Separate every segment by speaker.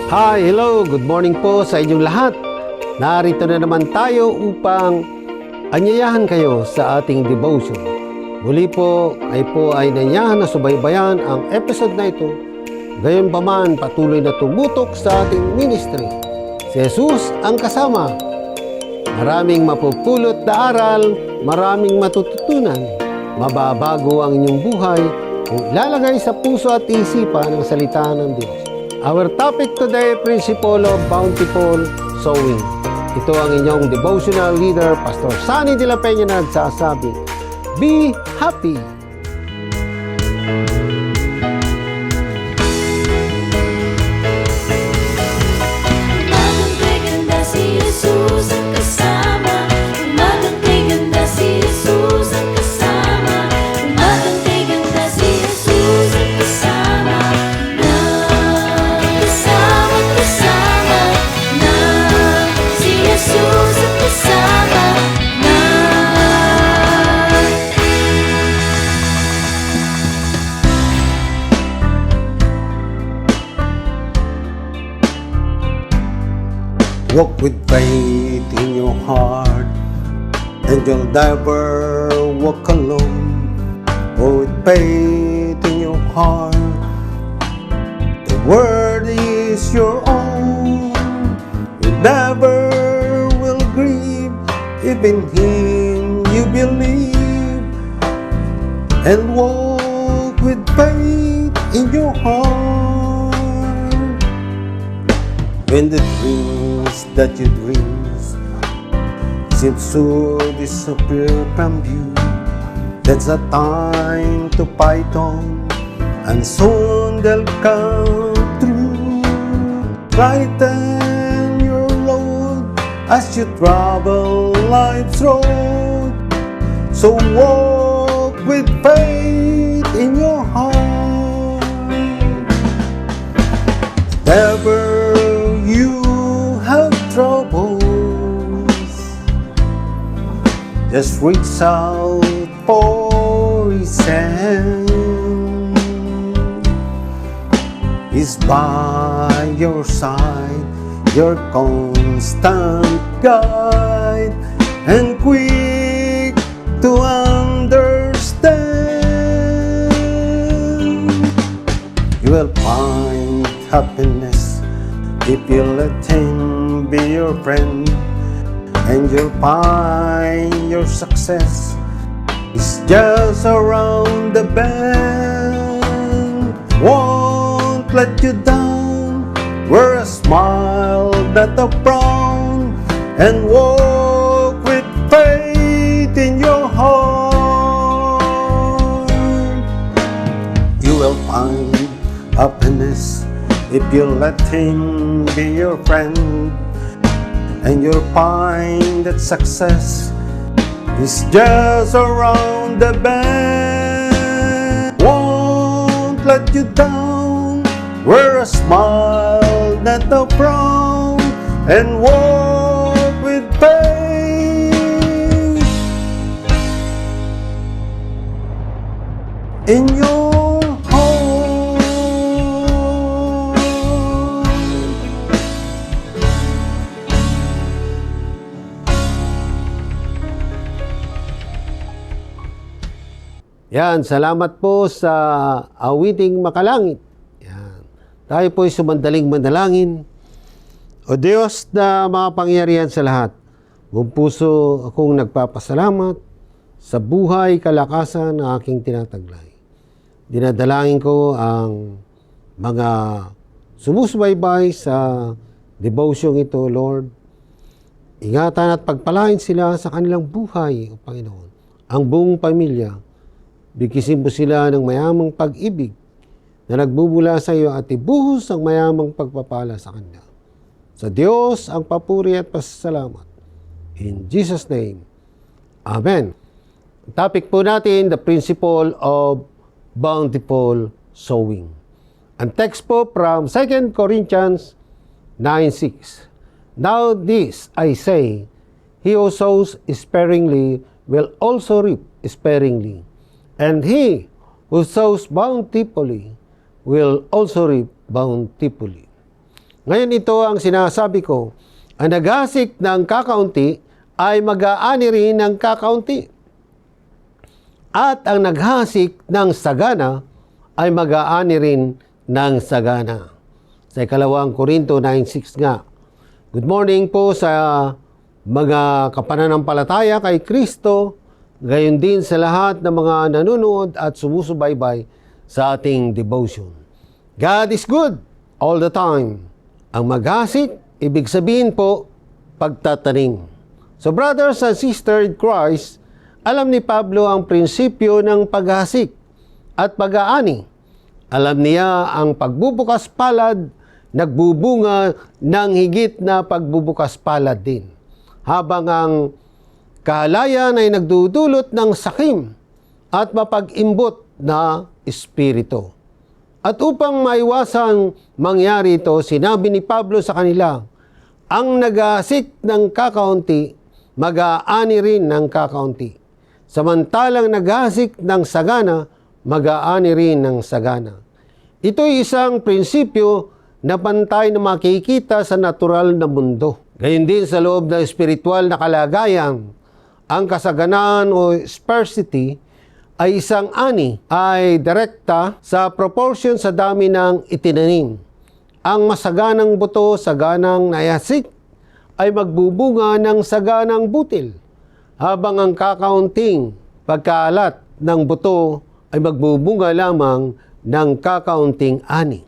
Speaker 1: Hi, hello, good morning po sa inyong lahat. Narito na naman tayo upang anyayahan kayo sa ating devotion. Muli po ay nanyayahan na subaybayan ang episode na ito. Gayon pa man, patuloy na tumutok sa ating ministry. Si Jesus ang kasama. Maraming mapupulot na aral, maraming matututunan. Mababago ang inyong buhay kung ilalagay sa puso at isipan ang salita ng Diyos. Our topic today, Principle of Bountiful Sowing. Ito ang inyong devotional leader, Pastor Sunny de la Peña, nagsasabi, be happy!
Speaker 2: Walk with faith in your heart, and you'll never walk alone. Walk with faith in your heart, the word is your own. You never will grieve if in Him you believe, and walk with faith in your heart. When the dreams that you dream seem to disappear from you, that's a time to fight on, and soon they'll come through. Lighten your load as you travel life's road, so walk with faith in your heart. Never troubles, just reach out for His hand. He's by your side, your constant guide, and quick to understand. You will find happiness if you let Him be your friend, and you'll find your success is just around the bend. Won't let you down, wear a smile, not a frown, and walk with faith in your heart. You will find happiness if you let Him be your friend, and you'll find that success is just around the bend. Won't let you down, wear a smile, not a frown, and walk with faith in your
Speaker 1: Yan, salamat po sa awiting makalangit. Yan. Tayo po'y sumandaling manalangin. O Diyos na makapangyarihan sa lahat, buong puso akong nagpapasalamat sa buhay kalakasan na aking tinataglay. Dinadalangin ko ang mga sumusubaybay sa devotion ito, Lord. Ingatan at pagpalain sila sa kanilang buhay, O Panginoon. Ang buong pamilya, bigkisin mo sila ng mayamang pag-ibig na nagbubula sa iyo at ibuhos ang mayamang pagpapala sa kanila. Sa Diyos ang papuri at pasasalamat. In Jesus' name, Amen. Topic po natin, the principle of bountiful sowing. Ang text po from 2 Corinthians 9:6. Now this I say, he who sows sparingly will also reap sparingly. And he who sows bountifully will also reap bountifully. Ngayon ito ang sinasabi ko, ang naghasik ng kakaunti ay mag-aani rin ng kakaunti. At ang naghasik ng sagana ay mag-aani rin ng sagana. Sa 2 Korinto 9:6 nga. Good morning po sa mga kapananampalataya kay Kristo, gayon din sa lahat ng mga nanonood at sumusubaybay sa ating devotion. God is good all the time. Ang maghasik, ibig sabihin po, pagtatanim. So brothers and sisters in Christ, alam ni Pablo ang prinsipyo ng paghasik at pag-aani. Alam niya ang pagbubukas palad, nagbubunga ng higit na pagbubukas palad din. Habang ang kahalayan ay nagdudulot ng sakim at mapag-imbot na espiritu. At upang maiwasang mangyari ito, sinabi ni Pablo sa kanila, ang naghahasik ng kakaunti, mag-aani rin ng kakaunti. Samantalang naghahasik ng sagana, mag-aani rin ng sagana. Ito'y isang prinsipyo na pantay na makikita sa natural na mundo. Gayun din sa loob ng espiritual na kalagayan, ang kasaganaan o sparsity ay isang ani ay direkta sa proportion sa dami ng itinanim. Ang masaganang buto, saganang nayasik, ay magbubunga ng saganang butil, habang ang kakaunting pagkaalat ng buto ay magbubunga lamang ng kakaunting ani.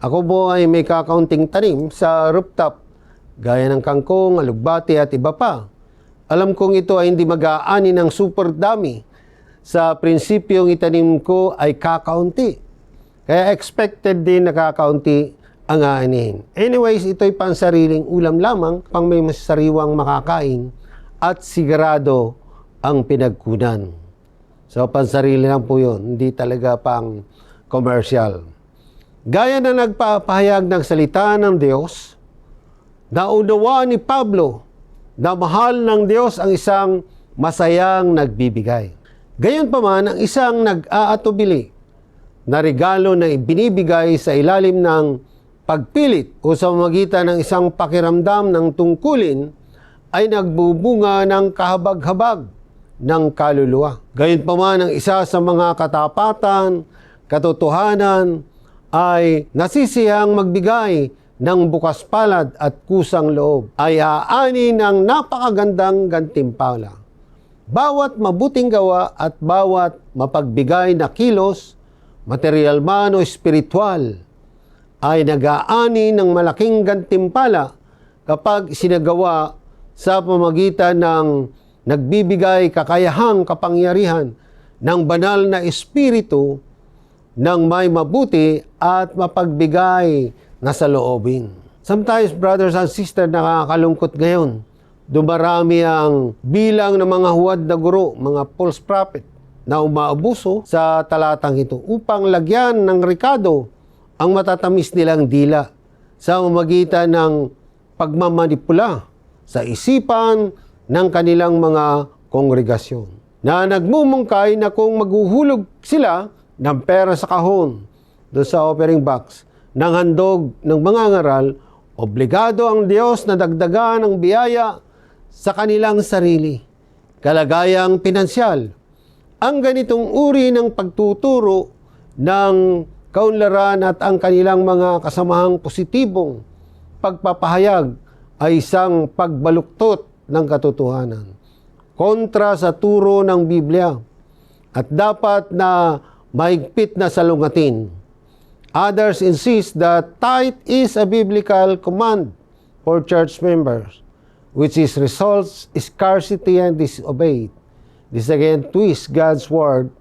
Speaker 1: Ako po ay may kakaunting tanim sa rooftop, gaya ng kangkong, alugbati at iba pa. Alam kong ito ay hindi mag-aani ng super dami. Sa prinsipyong itanim ko ay kakaunti. Kaya expected din na kakaunti ang aanihin. Anyways, ito'y pansariling ulam lamang, pang may masariwang makakain at sigurado ang pinagkunan. So pansarili lang po yun, hindi talaga pang commercial. Gaya na nagpapahayag ng salita ng Diyos, naunawaan ni Pablo na mahal ng Diyos ang isang masayang nagbibigay. Gayon pa man, ang isang nag-aatubili na regalo na ibinibigay sa ilalim ng pagpilit o sa pamamagitan ng isang pakiramdam ng tungkulin ay nagbubunga ng kahabag-habag ng kaluluwa. Gayon pa man, ang isa sa mga katapatan, katotohanan, ay nasisiyang magbigay ng bukas palad at kusang loob, ay aani ng napakagandang gantimpala. Bawat mabuting gawa at bawat mapagbigay na kilos, material man o espiritual, ay nag-aani ng malaking gantimpala kapag sinagawa sa pamamagitan ng nagbibigay kakayahang kapangyarihan ng banal na espiritu ng may mabuti at mapagbigay na saloobin. Sometimes, brothers and sisters, nakakalungkot ngayon. Dumarami ang bilang ng mga huwad na guro, mga false prophet, na umaabuso sa talatang ito upang lagyan ng rekado ang matatamis nilang dila sa pamamagitan ng pagmamanipula sa isipan ng kanilang mga kongregasyon. Na nagmumungkay na kung maghuhulog sila ng pera sa kahon doon sa offering box ng handog ng mga ngaral, obligado ang Diyos na dagdagan ang biyaya sa kanilang sarili, kalagayang pinansyal. Ang ganitong uri ng pagtuturo ng kaunlaran at ang kanilang mga kasamahang positibong pagpapahayag ay isang pagbaluktot ng katotohanan kontra sa turo ng Biblia at dapat na mahigpit na salungatin. Others insist that tithe is a biblical command for church members, which is results scarcity and disobeyed. This again twists God's word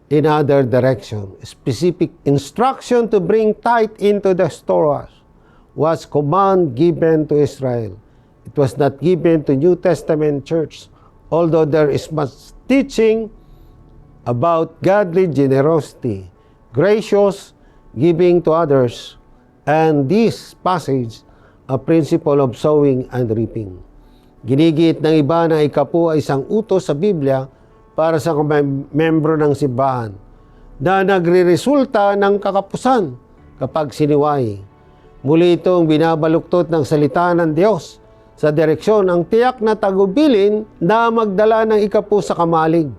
Speaker 1: in other direction. Specific instruction to bring tithe into the storehouse was command given to Israel. It was not given to New Testament church, although there is much teaching about godly generosity, gracious giving to others, and this passage, a principle of sowing and reaping. Ginigit ng iba na ikapu ay isang utos sa Biblia para sa membro ng simbahan na nagre-resulta ng kakapusan kapag siniway. Muli itong binabaluktot ng salita ng Diyos sa direksyon ang tiyak na tagubilin na magdala ng ikapu sa kamalig.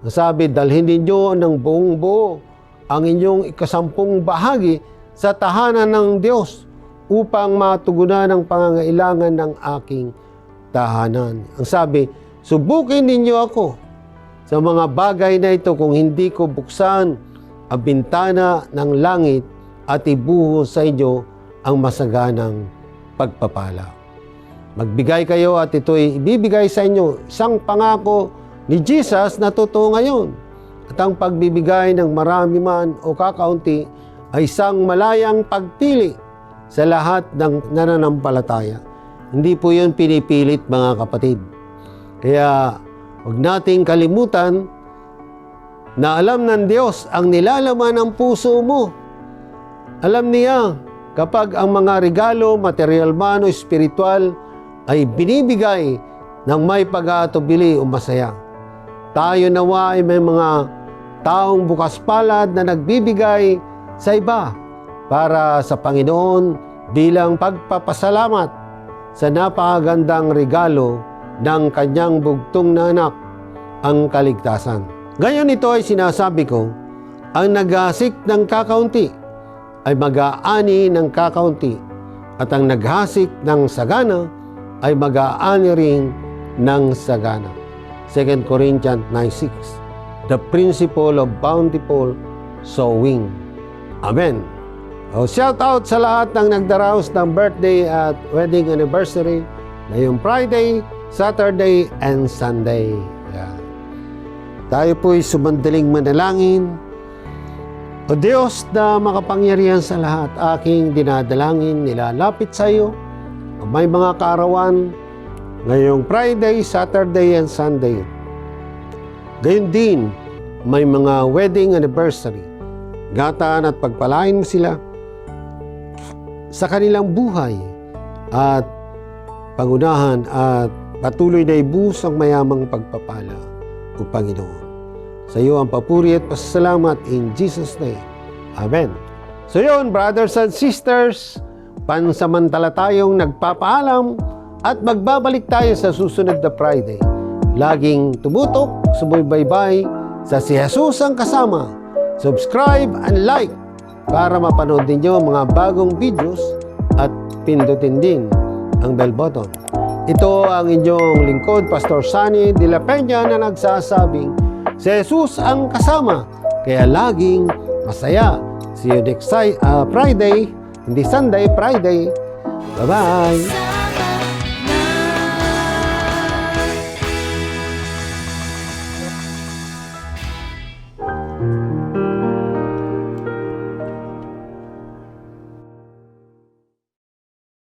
Speaker 1: Ang sabi, dalhin ninyo ng buong buo ang inyong ikasampung bahagi sa tahanan ng Diyos upang matugunan ang pangangailangan ng aking tahanan. Ang sabi, subukin ninyo ako sa mga bagay na ito kung hindi ko buksan ang bintana ng langit at ibuhos sa inyo ang masaganang pagpapala. Magbigay kayo at ito'y ibibigay sa inyo, isang pangako ni Jesus na totoo ngayon. At ang pagbibigay ng marami man o kakaunti ay isang malayang pagpili sa lahat ng nananampalataya. Hindi po yun pinipilit, mga kapatid. Kaya huwag nating kalimutan na alam ng Diyos ang nilalaman ng puso mo. Alam niya kapag ang mga regalo, material man o espiritual, ay binibigay ng may pag-aatubili o masaya. Tayo nawa ay may mga taong bukas palad na nagbibigay sa iba para sa Panginoon bilang pagpapasalamat sa napakagandang regalo ng kanyang bugtong na anak, ang kaligtasan. Ngayon ito ay sinasabi ko, ang naghasik ng kakaunti ay mag-aani ng kakaunti at ang naghasik ng sagana ay mag-aani rin ng sagana. 2 Corinthians 9:6. The principle of bountiful sowing. Amen. O shout out sa lahat ng nagdaraos ng birthday at wedding anniversary ngayong Friday, Saturday, and Sunday. Yan. Tayo po'y sumandaling manalangin. O Diyos na makapangyarihan sa lahat, aking dinadalangin, nilalapit sa iyo. O may mga kaarawan ngayong Friday, Saturday, and Sunday. Gayon din, may mga wedding anniversary. Gataan at pagpalain mo sila sa kanilang buhay at pangunahan at patuloy na ibuhos ang mayamang pagpapala, o Panginoon. Sa iyo ang papuri at pasasalamat in Jesus' name. Amen. So yun, brothers and sisters, pansamantala tayong nagpapaalam at magbabalik tayo sa susunod na Friday. Laging tumutok, sumubaybay sa Si Jesus ang Kasama. Subscribe and like para mapanood ninyo ang mga bagong videos at pindutin din ang bell button. Ito ang inyong lingkod, Pastor Sunny de la Peña, na nagsasabing, si Jesus ang kasama, kaya laging masaya. See you next Friday, hindi Sunday, Friday. Bye-bye!